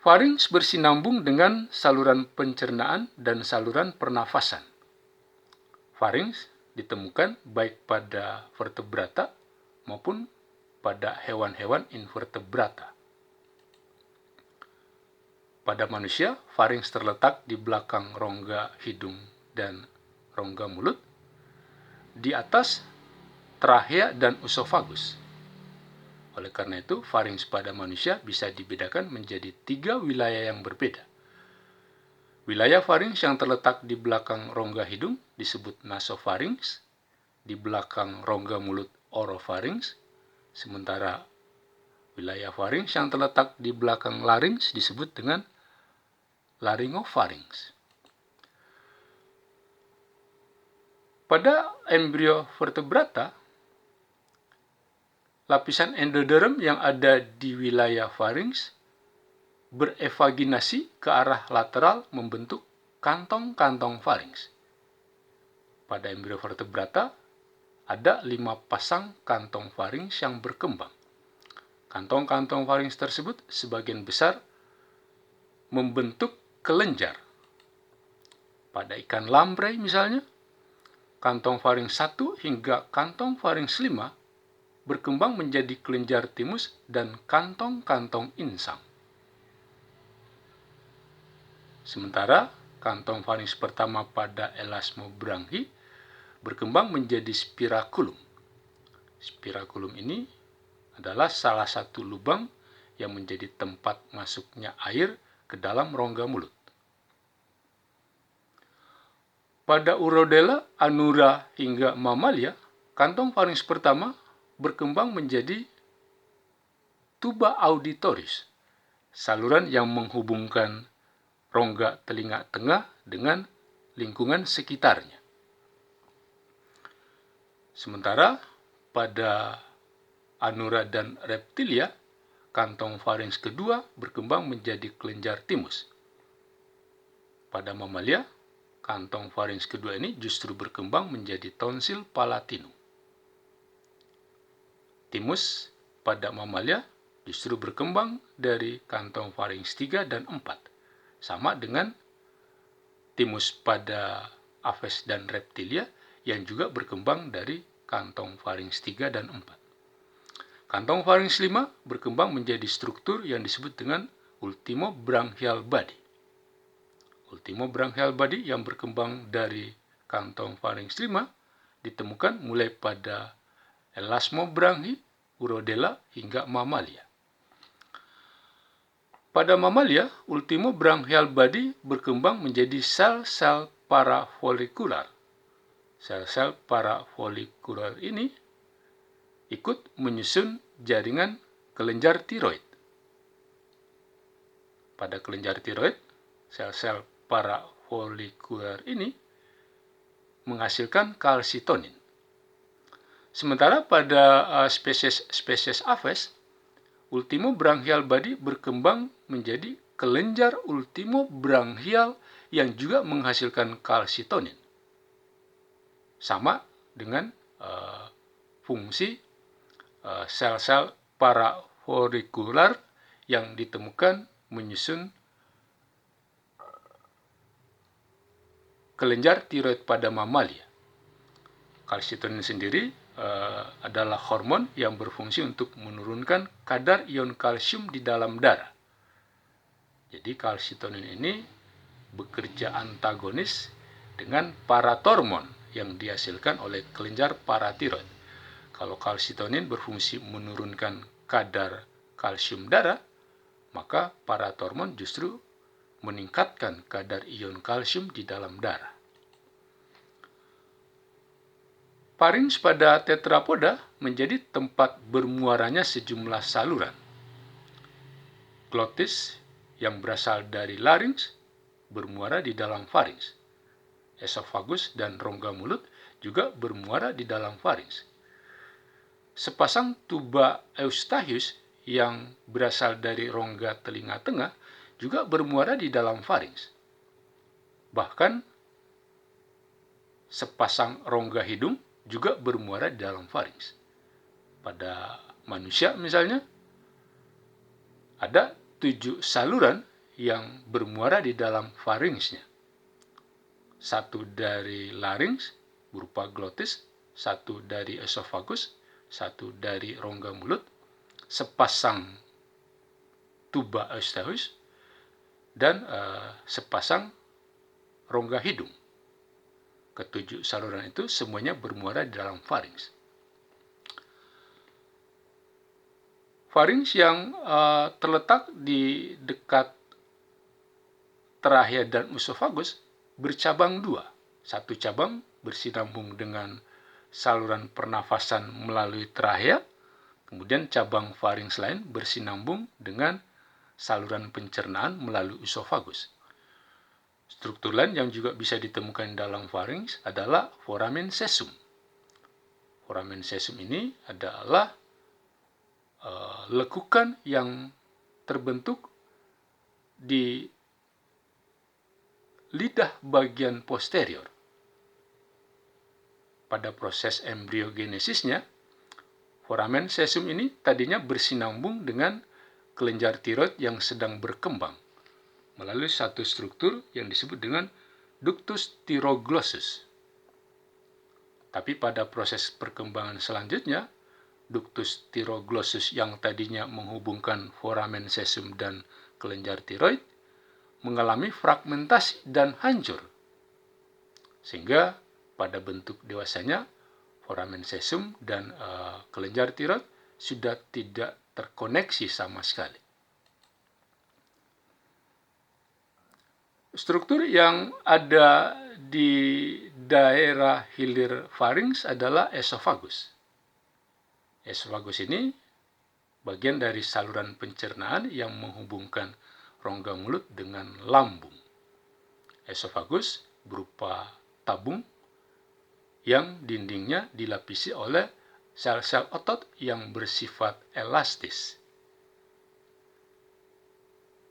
Farinks bersinambung dengan saluran pencernaan dan saluran pernafasan. Farinks ditemukan baik pada vertebrata maupun pada hewan-hewan invertebrata. Pada manusia, farinks terletak di belakang rongga hidung dan rongga mulut, di atas trachea dan esophagus. Oleh karena itu, farinks pada manusia bisa dibedakan menjadi 3 wilayah yang berbeda. Wilayah farinks yang terletak di belakang rongga hidung disebut nasofarinks, di belakang rongga mulut orofarinks, sementara wilayah farinks yang terletak di belakang larynx disebut dengan laryngofarinx. Pada embrio vertebrata, lapisan endoderm yang ada di wilayah farinks berevaginasi ke arah lateral membentuk kantong-kantong farinks. Pada embrio vertebrata ada 5 pasang kantong farinks yang berkembang. Kantong-kantong farinks tersebut sebagian besar membentuk kelenjar. Pada ikan lamprey misalnya, kantong farinks 1 hingga kantong farinks 5 berkembang menjadi kelenjar timus dan kantong-kantong insang. Sementara kantong farinks pertama pada elasmobranchi berkembang menjadi spiraculum. Spiraculum ini adalah salah satu lubang yang menjadi tempat masuknya air ke dalam rongga mulut. Pada Urodela, Anura hingga Mamalia, kantong farinks pertama berkembang menjadi tuba auditoris, saluran yang menghubungkan rongga telinga tengah dengan lingkungan sekitarnya. Sementara pada Anura dan Reptilia, kantong farinks kedua berkembang menjadi kelenjar timus. Pada Mamalia, kantong farinks kedua ini justru berkembang menjadi tonsil palatinum. Timus pada mamalia justru berkembang dari kantong farinks 3 dan 4, sama dengan timus pada Aves dan Reptilia yang juga berkembang dari kantong farinks 3 dan 4. Kantong farinks 5 berkembang menjadi struktur yang disebut dengan ultimobranchial body. Ultimobranchial body yang berkembang dari kantong farinks 5 ditemukan mulai pada elasmobranchi, Urodela hingga Mamalia. Pada Mamalia, ultimobranchial body berkembang menjadi sel-sel parafolikular. Sel-sel parafolikular ini ikut menyusun jaringan kelenjar tiroid. Pada kelenjar tiroid, sel-sel parafolikular ini menghasilkan kalsitonin. Sementara pada spesies Aves, ultimobranchial body berkembang menjadi kelenjar ultimobranchial yang juga menghasilkan kalsitonin. Sama dengan fungsi sel-sel parafolikular yang ditemukan menyusun kelenjar tiroid pada mamalia. Kalsitonin sendiri adalah hormon yang berfungsi untuk menurunkan kadar ion kalsium di dalam darah. Jadi kalsitonin ini bekerja antagonis dengan paratormon yang dihasilkan oleh kelenjar paratiroid. Kalau kalsitonin berfungsi menurunkan kadar kalsium darah, maka paratormon justru meningkatkan kadar ion kalsium di dalam darah. Farinks pada tetrapoda menjadi tempat bermuaranya sejumlah saluran. Glotis yang berasal dari larynx bermuara di dalam farinks. Esophagus dan rongga mulut juga bermuara di dalam farinks. Sepasang tuba eustachius yang berasal dari rongga telinga tengah juga bermuara di dalam farinks. Bahkan sepasang rongga hidung juga bermuara di dalam farinks. Pada manusia misalnya, ada 7 saluran yang bermuara di dalam farinksnya. Satu dari larynx berupa glotis, satu dari esofagus, satu dari rongga mulut, sepasang tuba eustachius, dan sepasang rongga hidung. Ketujuh saluran itu semuanya bermuara di dalam farinks. Farinks yang terletak di dekat trachea dan esofagus bercabang dua. Satu cabang bersinambung dengan saluran pernafasan melalui trachea, kemudian cabang farinks lain bersinambung dengan saluran pencernaan melalui esofagus. Struktur lain yang juga bisa ditemukan dalam farinks adalah foramen cecum. Foramen cecum ini adalah lekukan yang terbentuk di lidah bagian posterior. Pada proses embriogenesisnya, foramen cecum ini tadinya bersinambung dengan kelenjar tiroid yang sedang berkembang melalui satu struktur yang disebut dengan ductus thyroglossus. Tapi pada proses perkembangan selanjutnya, ductus thyroglossus yang tadinya menghubungkan foramen cecum dan kelenjar tiroid mengalami fragmentasi dan hancur. Sehingga pada bentuk dewasanya, foramen cecum dan kelenjar tiroid sudah tidak terkoneksi sama sekali. Struktur yang ada di daerah hilir farinks adalah esofagus. Esofagus ini bagian dari saluran pencernaan yang menghubungkan rongga mulut dengan lambung. Esofagus berupa tabung yang dindingnya dilapisi oleh sel-sel otot yang bersifat elastis.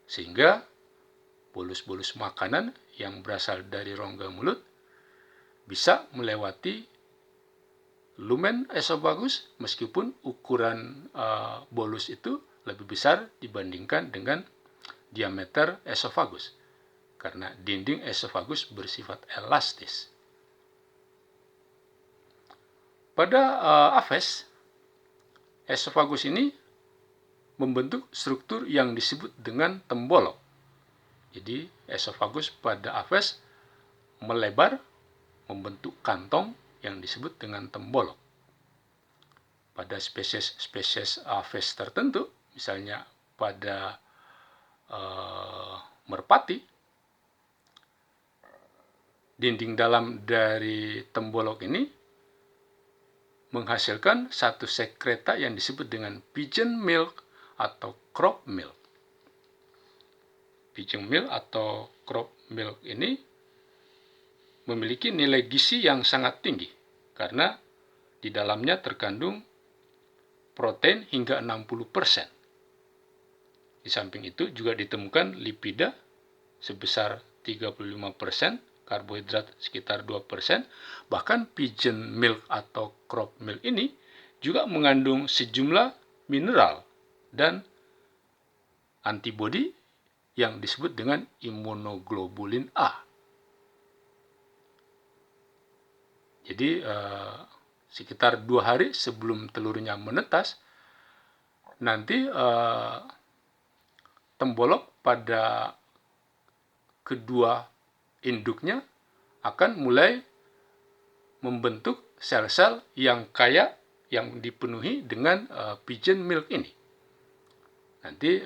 Sehingga bolus-bolus makanan yang berasal dari rongga mulut bisa melewati lumen esofagus meskipun ukuran bolus itu lebih besar dibandingkan dengan diameter esofagus karena dinding esofagus bersifat elastis. Pada aphes, esofagus ini membentuk struktur yang disebut dengan tembolok. Jadi esofagus pada aphes melebar membentuk kantong yang disebut dengan tembolok. Pada spesies aphes tertentu, misalnya pada merpati, dinding dalam dari tembolok ini menghasilkan satu sekreta yang disebut dengan pigeon milk atau crop milk. Pigeon milk atau crop milk ini memiliki nilai gizi yang sangat tinggi karena di dalamnya terkandung protein hingga 60%. Di samping itu juga ditemukan lipida sebesar 35%, karbohidrat sekitar 2%, bahkan pigeon milk atau crop milk ini juga mengandung sejumlah mineral dan antibodi yang disebut dengan immunoglobulin A. Jadi sekitar 2 hari sebelum telurnya menetas, nanti tembolok pada kedua induknya akan mulai membentuk sel-sel yang kaya yang dipenuhi dengan pigeon milk ini. Nanti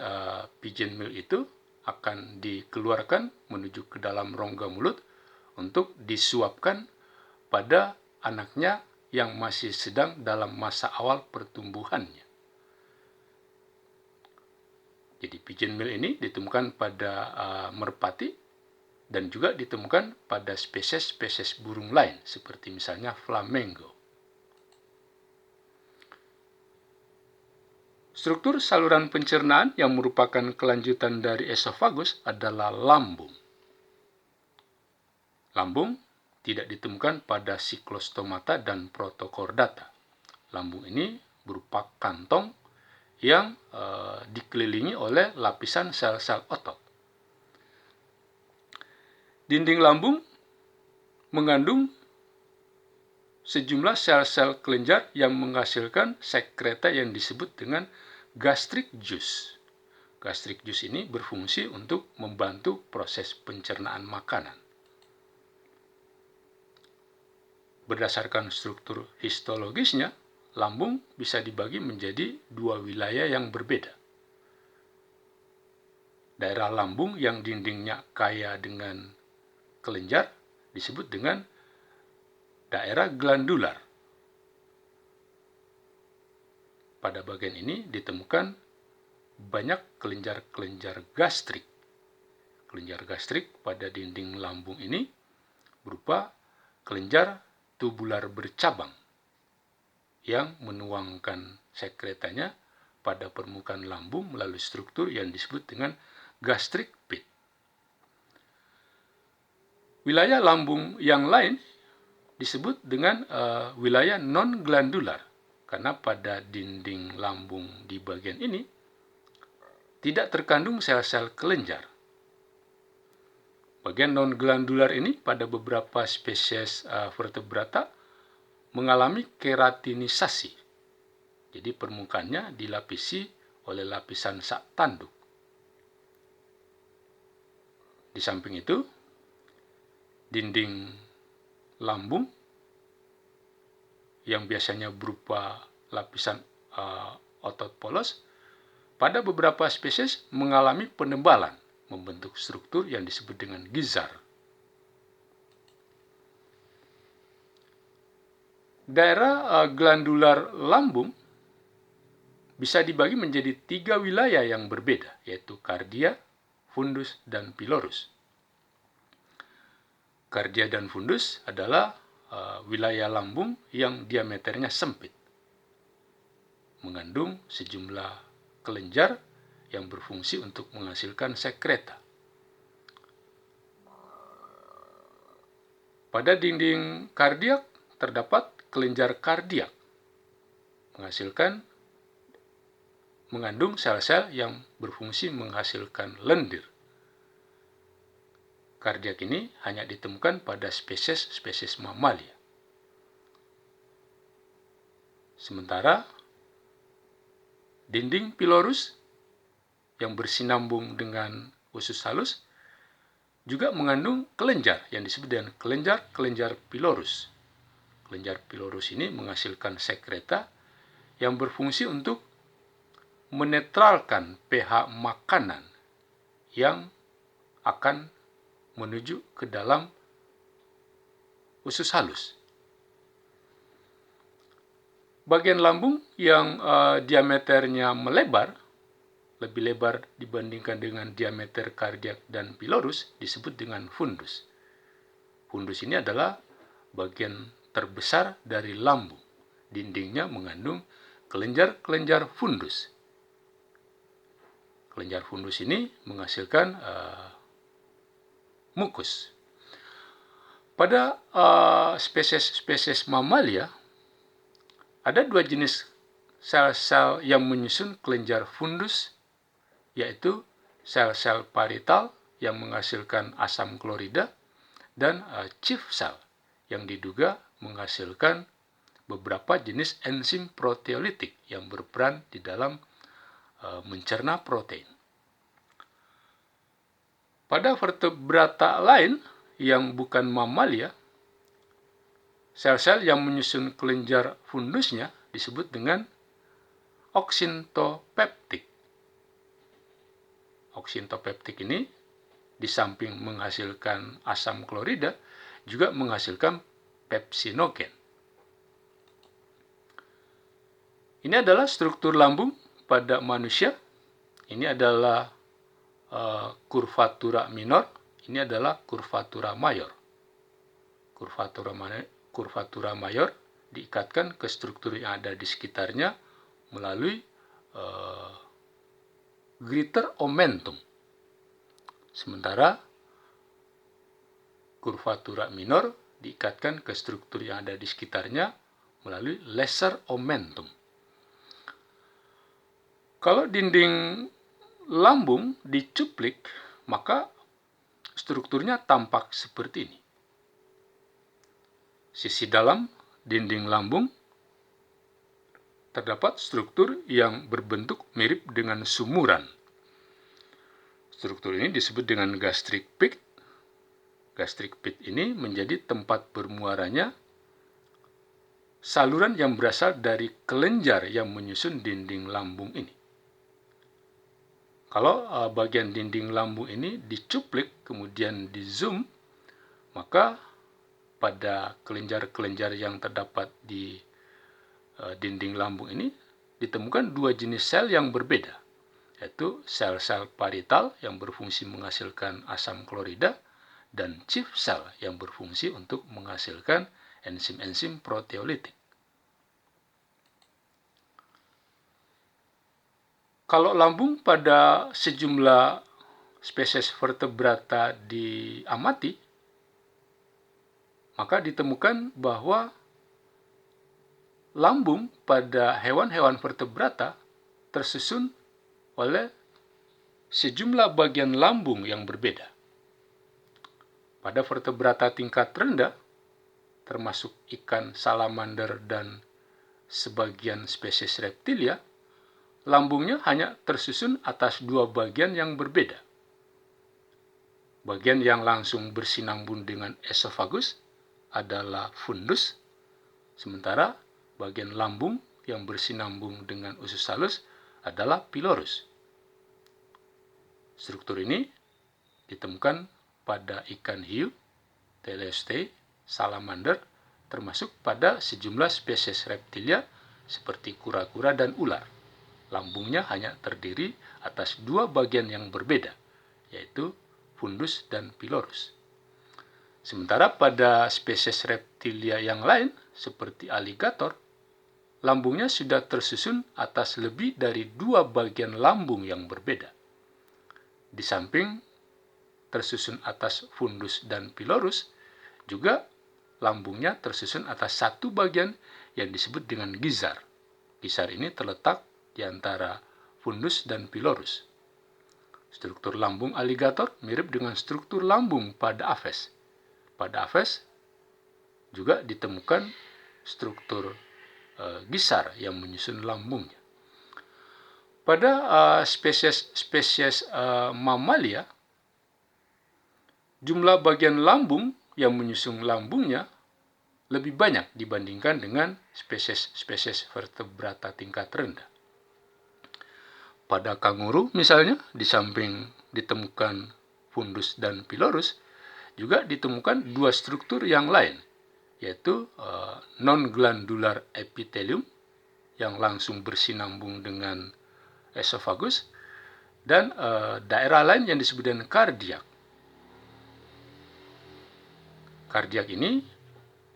pigeon milk itu akan dikeluarkan menuju ke dalam rongga mulut untuk disuapkan pada anaknya yang masih sedang dalam masa awal pertumbuhannya. Jadi pigeon milk ini ditemukan pada merpati dan juga ditemukan pada spesies-spesies burung lain seperti misalnya flamingo. Struktur saluran pencernaan yang merupakan kelanjutan dari esofagus adalah lambung. Lambung tidak ditemukan pada Cyclostomata dan Protochordata. Lambung ini berupa kantong yang dikelilingi oleh lapisan sel-sel otot. Dinding lambung mengandung sejumlah sel-sel kelenjar yang menghasilkan sekreta yang disebut dengan gastric juice. Gastric juice ini berfungsi untuk membantu proses pencernaan makanan. Berdasarkan struktur histologisnya, lambung bisa dibagi menjadi dua wilayah yang berbeda. Daerah lambung yang dindingnya kaya dengan kelenjar disebut dengan daerah glandular. Pada bagian ini ditemukan banyak kelenjar-kelenjar gastrik. Kelenjar gastrik pada dinding lambung ini berupa kelenjar tubular bercabang yang menuangkan sekretanya pada permukaan lambung melalui struktur yang disebut dengan gastric pit. Wilayah lambung yang lain disebut dengan wilayah non-glandular, karena pada dinding lambung di bagian ini tidak terkandung sel-sel kelenjar. Bagian non-glandular ini pada beberapa spesies vertebrata mengalami keratinisasi. Jadi permukaannya dilapisi oleh lapisan sak tanduk. Di samping itu, dinding lambung yang biasanya berupa lapisan otot polos pada beberapa spesies mengalami penebalan membentuk struktur yang disebut dengan gizzard. Daerah glandular lambung bisa dibagi menjadi 3 wilayah yang berbeda, yaitu cardia, fundus, dan pylorus. Cardia dan fundus adalah wilayah lambung yang diameternya sempit, mengandung sejumlah kelenjar yang berfungsi untuk menghasilkan sekreta. Pada dinding kardiak terdapat kelenjar kardiak, mengandung sel-sel yang berfungsi menghasilkan lendir. Kardiak ini hanya ditemukan pada spesies mamalia. Sementara dinding pylorus yang bersinambung dengan usus halus juga mengandung kelenjar yang disebut dengan kelenjar pylorus. Kelenjar pylorus ini menghasilkan sekreta yang berfungsi untuk menetralkan pH makanan yang akan menuju ke dalam usus halus. Bagian lambung yang diameternya lebih lebar dibandingkan dengan diameter kardiak dan pylorus disebut dengan fundus. Fundus ini adalah bagian terbesar dari lambung. Dindingnya mengandung kelenjar fundus. Kelenjar fundus ini menghasilkan mukus. Pada spesies mamalia, ada 2 jenis sel-sel yang menyusun kelenjar fundus, yaitu sel-sel parietal yang menghasilkan asam klorida dan chief cell yang diduga menghasilkan beberapa jenis enzim proteolitik yang berperan di dalam mencerna protein. Pada vertebrata lain yang bukan mamalia, sel-sel yang menyusun kelenjar fundusnya disebut dengan oxintopeptik. Oxintopeptik ini di samping menghasilkan asam klorida juga menghasilkan pepsinogen. Ini adalah struktur lambung pada manusia. Ini adalah curvatura minor, ini adalah curvatura mayor. Curvatura mayor diikatkan ke struktur yang ada di sekitarnya melalui greater omentum. Sementara curvatura minor diikatkan ke struktur yang ada di sekitarnya melalui lesser omentum. Kalau dinding lambung dicuplik, maka strukturnya tampak seperti ini. Sisi dalam dinding lambung terdapat struktur yang berbentuk mirip dengan sumuran. Struktur ini disebut dengan gastric pit. Gastric pit ini menjadi tempat bermuaranya saluran yang berasal dari kelenjar yang menyusun dinding lambung ini. Kalau bagian dinding lambung ini dicuplik kemudian di zoom, maka pada kelenjar-kelenjar yang terdapat di dinding lambung ini ditemukan dua jenis sel yang berbeda, yaitu sel-sel parietal yang berfungsi menghasilkan asam klorida dan chief cell yang berfungsi untuk menghasilkan enzim-enzim proteolitik. Kalau lambung pada sejumlah spesies vertebrata diamati, maka ditemukan bahwa lambung pada hewan-hewan vertebrata tersusun oleh sejumlah bagian lambung yang berbeda. Pada vertebrata tingkat rendah, termasuk ikan salamander dan sebagian spesies reptilia, lambungnya hanya tersusun atas dua bagian yang berbeda. Bagian yang langsung bersinambung dengan esofagus adalah fundus, sementara bagian lambung yang bersinambung dengan usus halus adalah pilorus. Struktur ini ditemukan pada ikan hiu, teleostei, salamander, termasuk pada sejumlah spesies reptilia seperti kura-kura dan ular. Lambungnya hanya terdiri atas dua bagian yang berbeda, yaitu fundus dan pilorus. Sementara pada spesies reptilia yang lain, seperti aligator, lambungnya sudah tersusun atas lebih dari dua bagian lambung yang berbeda. Di samping tersusun atas fundus dan pilorus, juga lambungnya tersusun atas satu bagian yang disebut dengan gizzard. Gizzard ini terletak di antara fundus dan pilorus. Struktur lambung aligator mirip dengan struktur lambung pada aves. Pada aves juga ditemukan struktur gizzard yang menyusun lambungnya. Pada spesies mamalia, jumlah bagian lambung yang menyusun lambungnya lebih banyak dibandingkan dengan spesies vertebrata tingkat rendah. Pada kanguru misalnya, di samping ditemukan fundus dan pilorus, juga ditemukan dua struktur yang lain, yaitu non-glandular epithelium yang langsung bersinambung dengan esofagus, dan daerah lain yang disebut dengan kardiak. Kardiak ini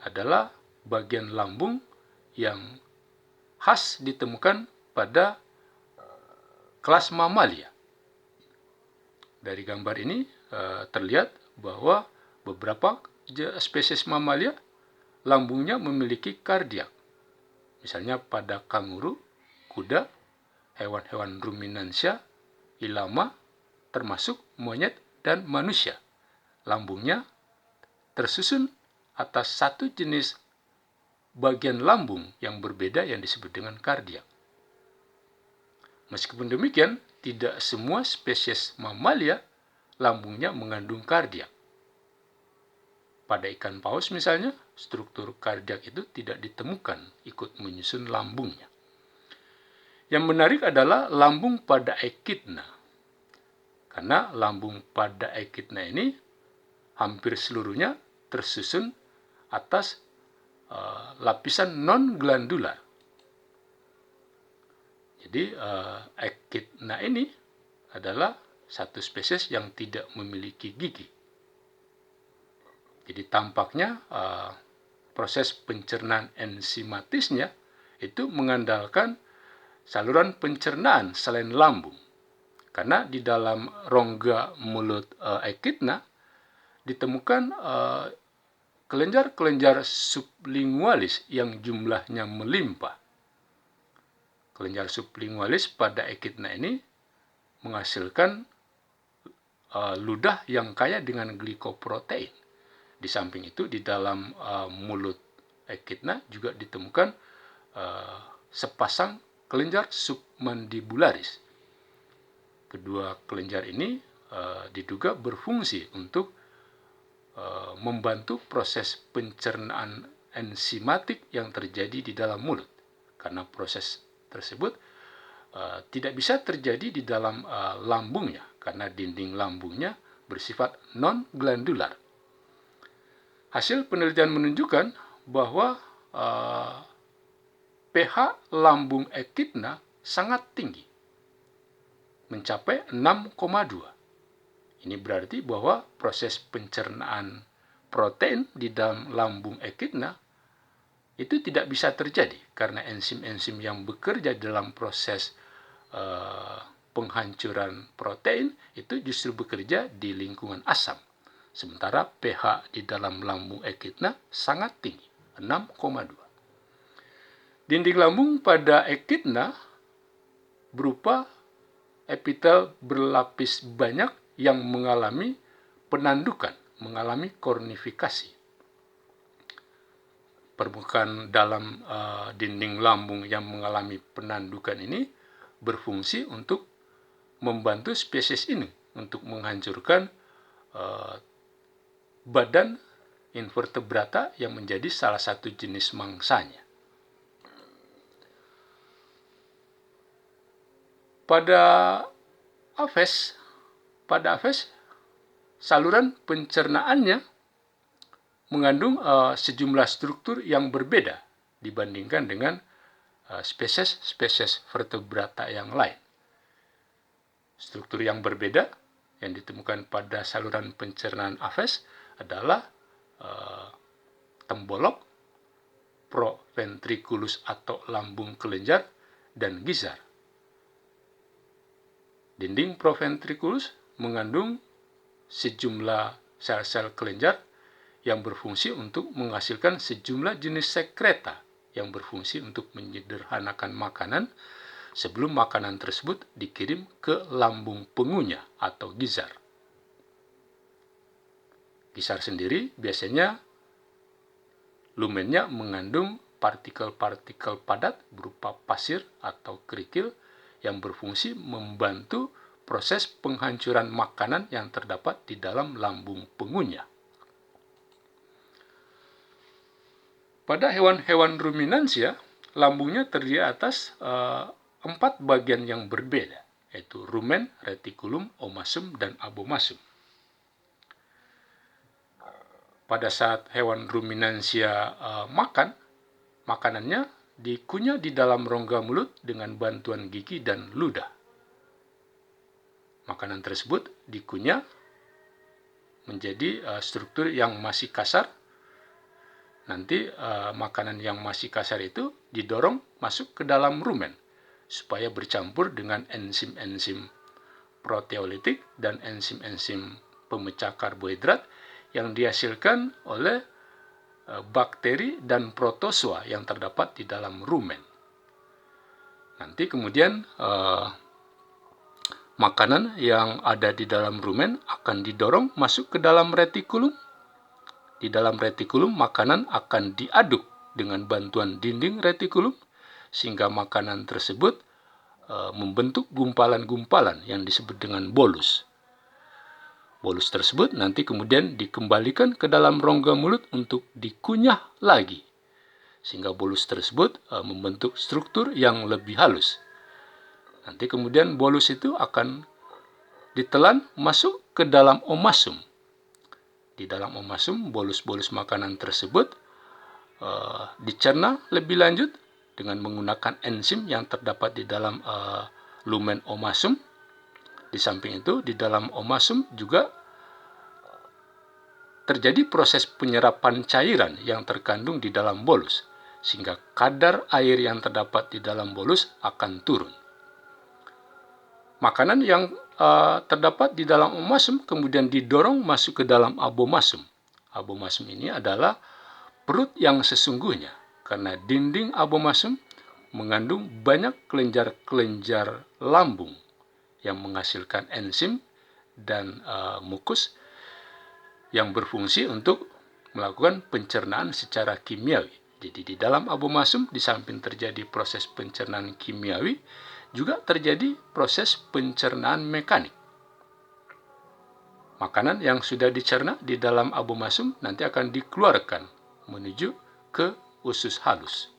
adalah bagian lambung yang khas ditemukan pada kelas mamalia. Dari gambar ini terlihat bahwa beberapa spesies mamalia lambungnya memiliki kardiak. Misalnya pada kanguru, kuda, hewan-hewan ruminansia, ilama, termasuk monyet dan manusia. Lambungnya tersusun atas satu jenis bagian lambung yang berbeda yang disebut dengan kardiak. Meskipun demikian, tidak semua spesies mamalia lambungnya mengandung kardiak. Pada ikan paus misalnya, struktur kardiak itu tidak ditemukan ikut menyusun lambungnya. Yang menarik adalah lambung pada echidna. Karena lambung pada echidna ini hampir seluruhnya tersusun atas lapisan non-glandular. Jadi echidna ini adalah satu spesies yang tidak memiliki gigi. Jadi tampaknya proses pencernaan enzimatisnya itu mengandalkan saluran pencernaan selain lambung. Karena di dalam rongga mulut echidna ditemukan kelenjar-kelenjar sublingualis yang jumlahnya melimpah. Kelenjar sublingualis pada echidna ini menghasilkan ludah yang kaya dengan glikoprotein. Di samping itu, di dalam mulut Echidna juga ditemukan sepasang kelenjar submandibularis. Kedua kelenjar ini diduga berfungsi untuk membantu proses pencernaan enzimatik yang terjadi di dalam mulut, karena proses tersebut tidak bisa terjadi di dalam lambungnya, karena dinding lambungnya bersifat non-glandular. Hasil penelitian menunjukkan bahwa pH lambung Echidna sangat tinggi, mencapai 6,2. Ini berarti bahwa proses pencernaan protein di dalam lambung Echidna itu tidak bisa terjadi, karena enzim-enzim yang bekerja dalam proses penghancuran protein itu justru bekerja di lingkungan asam. Sementara pH di dalam lambung Echidna sangat tinggi, 6,2. Dinding lambung pada Echidna berupa epitel berlapis banyak yang mengalami penandukan, mengalami kornifikasi. Permukaan dalam dinding lambung yang mengalami penandukan ini berfungsi untuk membantu spesies ini untuk menghancurkan badan invertebrata yang menjadi salah satu jenis mangsanya. Pada Aves, saluran pencernaannya mengandung sejumlah struktur yang berbeda dibandingkan dengan spesies-spesies vertebrata yang lain. Struktur yang berbeda yang ditemukan pada saluran pencernaan Aves adalah tembolok, proventriculus atau lambung kelenjar, dan gizzard. Dinding proventriculus mengandung sejumlah sel-sel kelenjar yang berfungsi untuk menghasilkan sejumlah jenis sekreta yang berfungsi untuk menyederhanakan makanan sebelum makanan tersebut dikirim ke lambung pengunya atau gizzard. Gizzard sendiri biasanya lumennya mengandung partikel-partikel padat berupa pasir atau kerikil yang berfungsi membantu proses penghancuran makanan yang terdapat di dalam lambung pengunya. Pada hewan-hewan ruminansia, lambungnya terdiri atas 4 bagian yang berbeda, yaitu rumen, retikulum, omasum, dan abomasum. Pada saat hewan ruminansia makanannya dikunyah di dalam rongga mulut dengan bantuan gigi dan ludah. Makanan tersebut dikunyah menjadi struktur yang masih kasar. Nanti makanan yang masih kasar itu didorong masuk ke dalam rumen supaya bercampur dengan enzim-enzim proteolitik dan enzim-enzim pemecah karbohidrat yang dihasilkan oleh bakteri dan protozoa yang terdapat di dalam rumen. Nanti kemudian makanan yang ada di dalam rumen akan didorong masuk ke dalam retikulum. Di dalam retikulum makanan akan diaduk dengan bantuan dinding retikulum sehingga makanan tersebut membentuk gumpalan-gumpalan yang disebut dengan bolus. Bolus tersebut nanti kemudian dikembalikan ke dalam rongga mulut untuk dikunyah lagi, sehingga bolus tersebut membentuk struktur yang lebih halus. Nanti kemudian bolus itu akan ditelan masuk ke dalam omasum. Di dalam omasum, bolus-bolus makanan tersebut dicerna lebih lanjut dengan menggunakan enzim yang terdapat di dalam lumen omasum. Di samping itu, di dalam omasum juga terjadi proses penyerapan cairan yang terkandung di dalam bolus, sehingga kadar air yang terdapat di dalam bolus akan turun. Makanan yang terdapat di dalam omasum kemudian didorong masuk ke dalam abomasum. Abomasum ini adalah perut yang sesungguhnya, karena dinding abomasum mengandung banyak kelenjar-kelenjar lambung yang menghasilkan enzim dan mukus yang berfungsi untuk melakukan pencernaan secara kimiawi. Jadi di dalam abomasum, di samping terjadi proses pencernaan kimiawi, juga terjadi proses pencernaan mekanik. Makanan yang sudah dicerna di dalam abomasum nanti akan dikeluarkan menuju ke usus halus.